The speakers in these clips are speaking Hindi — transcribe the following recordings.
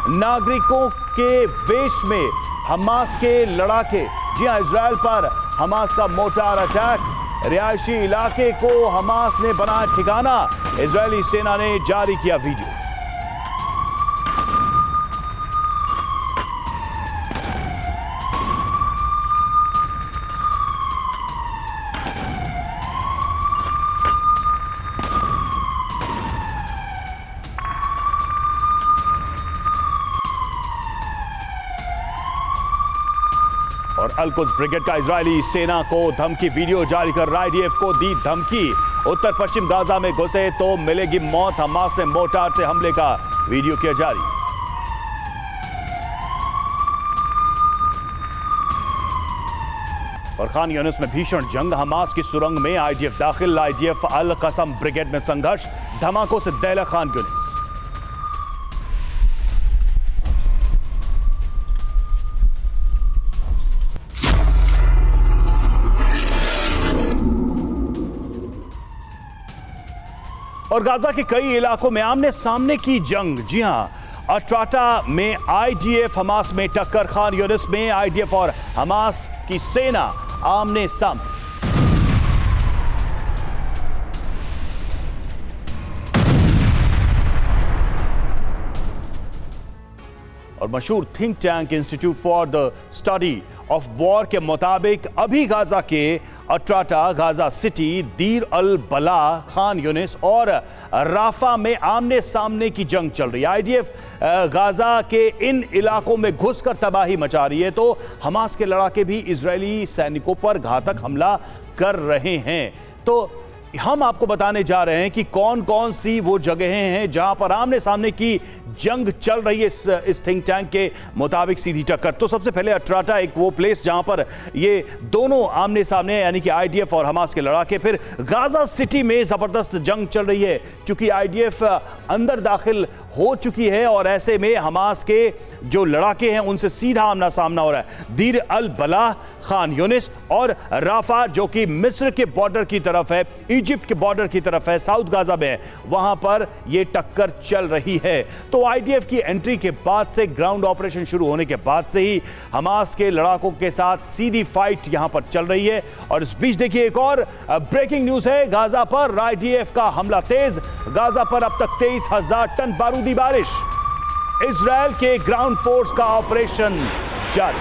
नागरिकों के वेश में हमास के लड़ाके। जी हां, इजराइल पर हमास का मोर्टार अटैक। रिहायशी इलाके को हमास ने बनाया ठिकाना। इजरायली सेना ने जारी किया वीडियो। और अल-कुद्स ब्रिगेड का इजरायली सेना को धमकी वीडियो जारी कर आईडीएफ को दी धमकी। उत्तर पश्चिम गाजा में घुसे तो मिलेगी मौत। हमास ने मोर्टार से हमले का वीडियो किया जारी। और खान यूनिस में भीषण जंग। हमास की सुरंग में आईडीएफ दाखिल। आईडीएफ अल कसम ब्रिगेड में संघर्ष। धमाकों से दहला खान यूनिस। और गाजा के कई इलाकों में आमने सामने की जंग। जी हां, अट्राटा में आईडीएफ हमास में टक्कर। खान यूनिस में आईडीएफ और हमास की सेना आमने सामने। और मशहूर think tank institute for the study of war के मुताबिक अभी गाजा के अट्राटा, गाजा सिटी, दीर अल बला, खान यूनिस और राफा में आमने सामने की जंग चल रही है। आईडीएफ गाजा के इन इलाकों में घुसकर तबाही मचा रही है तो हमास के लड़ाके भी इजरायली सैनिकों पर घातक हमला कर रहे हैं। तो हम आपको बताने जा रहे हैं कि कौन कौन सी वो जगहें हैं जहां पर आमने सामने की जंग चल रही है। इस थिंक टैंक के मुताबिक सीधी टक्कर। तो सबसे पहले अट्राटा एक वो प्लेस जहां पर ये दोनों आमने सामने यानी कि आईडीएफ और हमास के लड़ाके। फिर गाजा सिटी में जबरदस्त जंग चल रही है क्योंकि आईडीएफ अंदर दाखिल हो चुकी है और ऐसे में हमास के जो लड़ाके हैं उनसे सीधा आमना सामना हो रहा है। दीर अल बला, खान यूनिस और राफा जो कि मिस्र के बॉर्डर की तरफ है, इजिप्ट के बॉर्डर की तरफ है, साउथ गाजा में है, वहां पर यह टक्कर चल रही है। तो आईडीएफ की एंट्री के बाद से, ग्राउंड ऑपरेशन शुरू होने के बाद से ही हमास के लड़ाकों के साथ सीधी फाइट यहां पर चल रही है। और इस बीच देखिए एक और ब्रेकिंग न्यूज है। गाजा पर आईडीएफ का हमला तेज। गाजा पर अब तक 23,000 टन बारूदी बारिश। इजरायल के ग्राउंड फोर्स का ऑपरेशन जारी।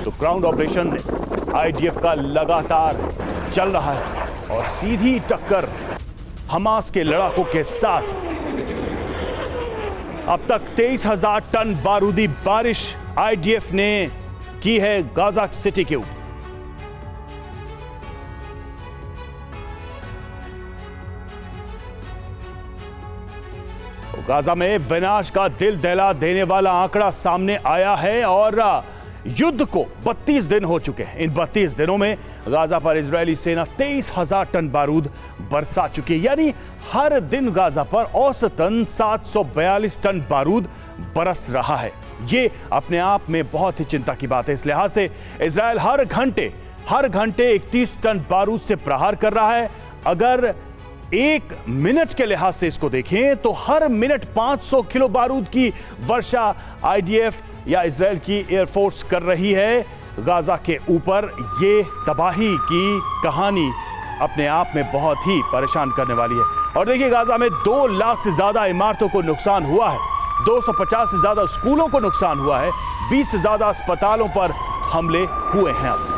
तो ग्राउंड ऑपरेशन आईडीएफ का लगातार चल रहा है और सीधी टक्कर हमास के लड़ाकों के साथ। अब तक 23,000 टन बारूदी बारिश आईडीएफ ने की है गाजा सिटी के ऊपर। गाजा में विनाश का दिल दहला देने वाला आंकड़ा सामने आया है और युद्ध को 32 दिन हो चुके हैं। इन 32 दिनों में गाजा पर इजरायली सेना 23,000 टन बारूद बरसा चुकी है। यानी हर दिन गाजा पर औसतन 742 टन बारूद बरस रहा है। ये अपने आप में बहुत ही चिंता की बात है। इस लिहाज से इजरायल हर घंटे 31 टन बारूद से प्रहार कर रहा है। अगर एक मिनट के लिहाज से इसको देखें तो हर मिनट 500 किलो बारूद की वर्षा आईडीएफ या इजरायल की एयरफोर्स कर रही है गाजा के ऊपर। ये तबाही की कहानी अपने आप में बहुत ही परेशान करने वाली है। और देखिए गाजा में 2 लाख से ज्यादा इमारतों को नुकसान हुआ है, 250 से ज्यादा स्कूलों को नुकसान हुआ है, 20 से ज्यादा अस्पतालों पर हमले हुए हैं। अब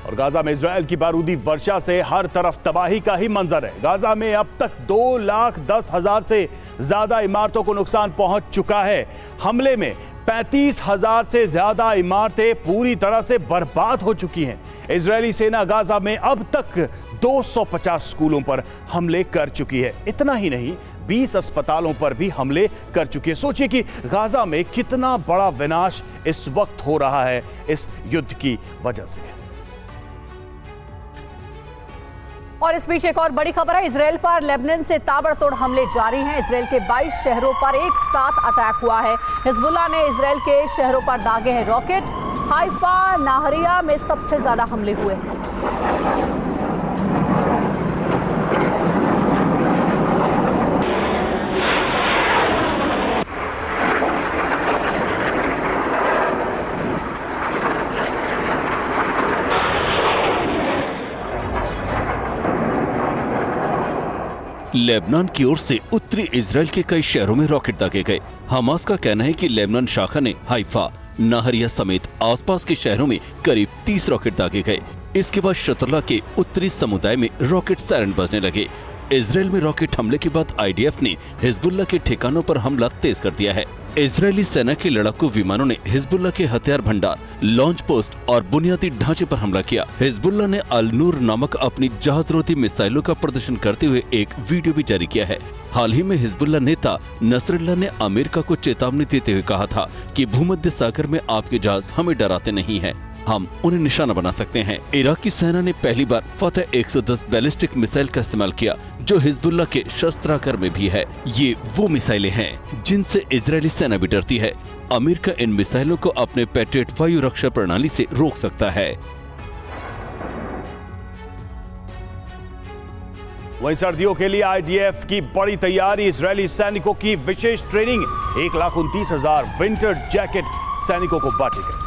और गाजा में इजरायल की बारूदी वर्षा से हर तरफ तबाही का ही मंजर है। गाजा में अब तक 2,10,000 से ज्यादा इमारतों को नुकसान पहुंच चुका है। हमले में 35,000 से ज्यादा इमारतें पूरी तरह से बर्बाद हो चुकी हैं। इजरायली सेना गाजा में अब तक 250 स्कूलों पर हमले कर चुकी है। इतना ही नहीं, 20 अस्पतालों पर भी हमले कर चुकी है। सोचिए कि गाजा में कितना बड़ा विनाश इस वक्त हो रहा है इस युद्ध की वजह से। और इस बीच एक और बड़ी खबर है। इजराइल पर लेबनान से ताबड़तोड़ हमले जारी हैं। इजराइल के 22 शहरों पर एक साथ अटैक हुआ है। हिजबुल्लाह ने इजराइल के शहरों पर दागे हैं रॉकेट। हाइफा, नाहरिया में सबसे ज्यादा हमले हुए हैं। लेबनान की ओर से उत्तरी इजराइल के कई शहरों में रॉकेट दागे गए। हमास का कहना है कि लेबनान शाखा ने हाइफा, नाहरिया समेत आसपास के शहरों में करीब 30 रॉकेट दागे गए। इसके बाद शतरला के उत्तरी समुदाय में रॉकेट सायरन बजने लगे। इजराइल में रॉकेट हमले के बाद आईडीएफ ने हिजबुल्ला के ठिकानों पर हमला तेज कर दिया है। इजरायली सेना के लड़ाकू विमानों ने हिजबुल्ला के हथियार भंडार, लॉन्च पोस्ट और बुनियादी ढांचे पर हमला किया। हिजबुल्ला ने अल नूर नामक अपनी जहाजरोधी मिसाइलों का प्रदर्शन करते हुए एक वीडियो भी जारी किया है। हाल ही में हिजबुल्ला नेता नसरुल्लाह ने अमेरिका को चेतावनी देते हुए कहा था कि भूमध्य सागर में आपके जहाज हमें डराते नहीं हैं, हम उन्हें निशाना बना सकते हैं। इराकी सेना ने पहली बार फतह 110 बैलिस्टिक मिसाइल का इस्तेमाल किया, जो हिजबुल्ला के शस्त्रागार में भी है। ये वो मिसाइलें हैं जिनसे इजरायली सेना भी डरती है। अमेरिका इन मिसाइलों को अपने पैट्रियट वायु रक्षा प्रणाली से रोक सकता है। वहीं सर्दियों के लिए आईडीएफ की बड़ी तैयारी। इजरायली सैनिकों की विशेष ट्रेनिंग। 1,29,000 विंटर जैकेट सैनिकों को बांटे गए।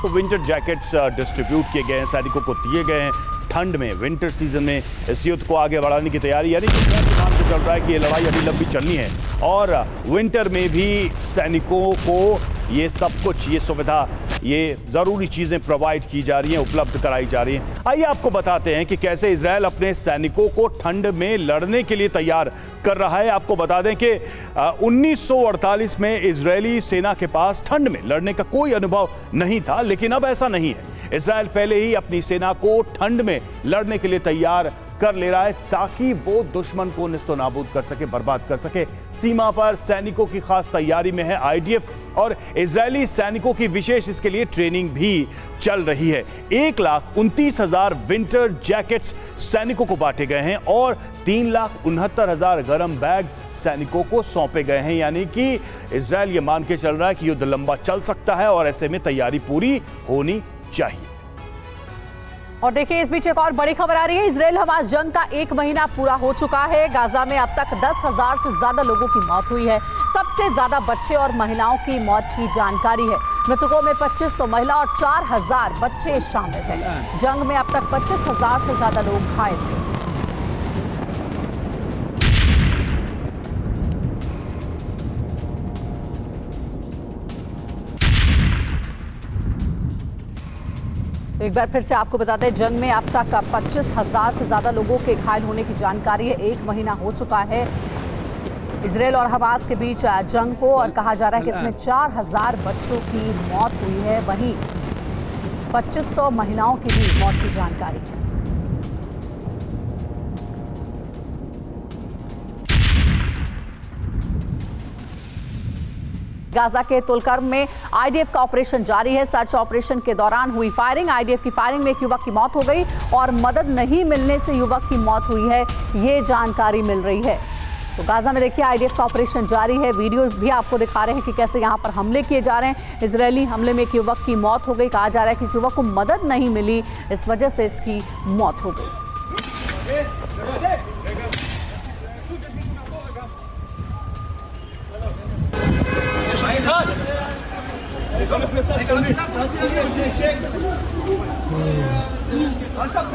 तो विंटर जैकेट्स डिस्ट्रीब्यूट किए गए हैं, सैनिकों को दिए गए हैं। ठंड में, विंटर सीजन में इस युद्ध को आगे बढ़ाने की तैयारी, यानी मान के चल रहा है कि ये लड़ाई अभी लंबी चलनी है और विंटर में भी सैनिकों को ये सब कुछ, ये सुविधा, ये ज़रूरी चीज़ें प्रोवाइड की जा रही हैं, उपलब्ध कराई जा रही हैं। आइए आपको बताते हैं कि कैसे इजरायल अपने सैनिकों को ठंड में लड़ने के लिए तैयार कर रहा है। आपको बता दें कि 1948 में इजरायली सेना के पास ठंड में लड़ने का कोई अनुभव नहीं था, लेकिन अब ऐसा नहीं है। इजरायल पहले ही अपनी सेना को ठंड में लड़ने के लिए तैयार कर ले रहा है ताकि वो दुश्मन को निस्तो नाबूद कर सके, बर्बाद कर सके। सीमा पर सैनिकों की खास तैयारी में है आईडीएफ और इजरायली सैनिकों की विशेष इसके लिए ट्रेनिंग भी चल रही है। 1,29,000 विंटर जैकेट्स सैनिकों को बांटे गए हैं और 3,69,000 गर्म बैग सैनिकों को सौंपे गए हैं। यानी कि इजरायल ये मान के चल रहा है कि युद्ध लंबा चल सकता है और ऐसे में तैयारी पूरी होनी चाहिए। और देखिए, इस बीच एक और बड़ी खबर आ रही है। इजराइल हमास जंग का 1 महीना पूरा हो चुका है। गाजा में अब तक 10,000 से ज्यादा लोगों की मौत हुई है। सबसे ज्यादा बच्चे और महिलाओं की मौत की जानकारी है। मृतकों में 2,500 महिला और 4,000 बच्चे शामिल हैं। जंग में अब तक 25,000 से ज्यादा लोग घायल हुए। एक बार फिर से आपको बताते हैं, जंग में अब तक 25,000 से ज्यादा लोगों के घायल होने की जानकारी है। 1 महीना हो चुका है इजराइल और हमास के बीच जंग को और कहा जा रहा है कि इसमें 4,000 बच्चों की मौत हुई है। वहीं 2,500 महिलाओं की भी मौत की जानकारी है। गाजा के तुलकर्म में आईडीएफ का ऑपरेशन जारी है। सर्च ऑपरेशन के दौरान हुई फायरिंग, आईडीएफ की फायरिंग में एक युवक की मौत हो गई और मदद नहीं मिलने से युवक की मौत हुई है, ये जानकारी मिल रही है। तो गाजा में देखिए, आईडीएफ का ऑपरेशन जारी है। वीडियो भी आपको दिखा रहे हैं कि कैसे यहाँ पर हमले किए जा रहे हैं। इजरायली हमले में एक युवक की मौत हो गई। कहा जा रहा है कि इस युवक को मदद नहीं मिली, इस वजह से इसकी मौत हो गई।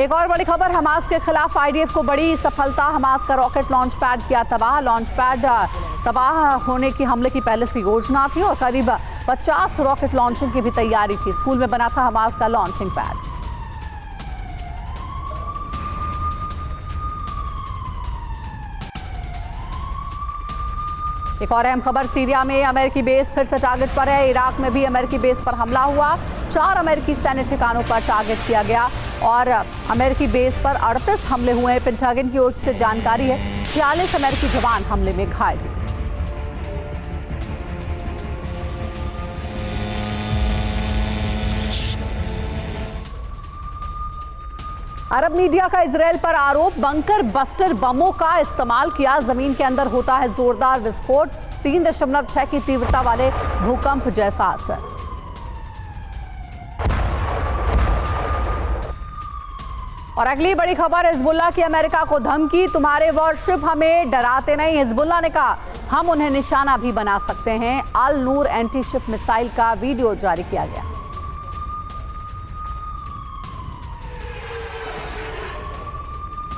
एक और बड़ी खबर, हमास के खिलाफ आईडीएफ को बड़ी सफलता। हमास का रॉकेट लॉन्च पैड किया तबाह। लॉन्च पैड तबाह होने की हमले की पहले से योजना थी और करीब 50 रॉकेट लॉन्चिंग की भी तैयारी थी। स्कूल में बना था हमास का लॉन्चिंग पैड। एक और अहम खबर, सीरिया में अमेरिकी बेस फिर से टारगेट पर है। इराक में भी अमेरिकी बेस पर हमला हुआ। 4 अमेरिकी सैन्य ठिकानों पर टारगेट किया गया और अमेरिकी बेस पर 38 हमले हुए हैं। पेंटागन की ओर से जानकारी है 46 अमेरिकी जवान हमले में घायल हुए। अरब मीडिया का इजराइल पर आरोप, बंकर बस्टर बमों का इस्तेमाल किया, जमीन के अंदर होता है जोरदार विस्फोट, 3.6 की तीव्रता वाले भूकंप जैसा असर। और अगली बड़ी खबर, हिजबुल्लाह की अमेरिका को धमकी, तुम्हारे वॉरशिप हमें डराते नहीं। हिजबुल्लाह ने कहा हम उन्हें निशाना भी बना सकते हैं। अल नूर एंटी शिप मिसाइल का वीडियो जारी किया गया।